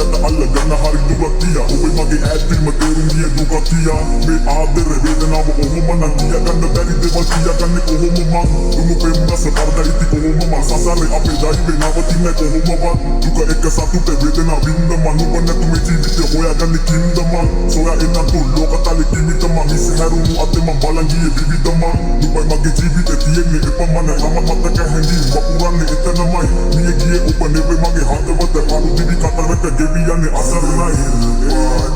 අත අල්ලගන්න හරි දුරක් තියා ඔබේ මගේ ඈත්වීම තේරුම් ගිය දුකක් තියා මේ ආදරේ වේදනාව ඔහොම නම් තියාගන්න බැරි දේවල් තියාගන්නේ කොහොම මං දුනු පෙම්බස පරදරිති කොහොම මං සසරේ අපේ දෛවේ නවතින්නේ කොහොමවත් දුක එක සතුටේ වේදනාව වින්ද මං ඔබ නැතු මේ ජීවිතේ හොයාගන්නේ කින්ද මං සොයා එන්නතු ලෝකතලේ කිමිත මං මිස හැරුණු අතේ මං බලන් ගියේ විවිධ මං නුඹයි මගේ ජීවිතේ තියෙන්නේ එපමණ හැම මතක හැඳින් වපුරන්නේ එතනමයි මිය ගියේ ඔබ නෙවෙයි මගේ හදවත අනු දිවි කතරට ගෙවි යන්නේ අසරණයි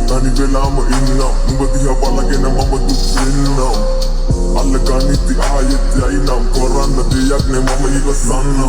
Tani velam inna, numba diha balagena mama duksinna. Alla ganiti ayet ainam, koranda diyak ne mama iga sanna.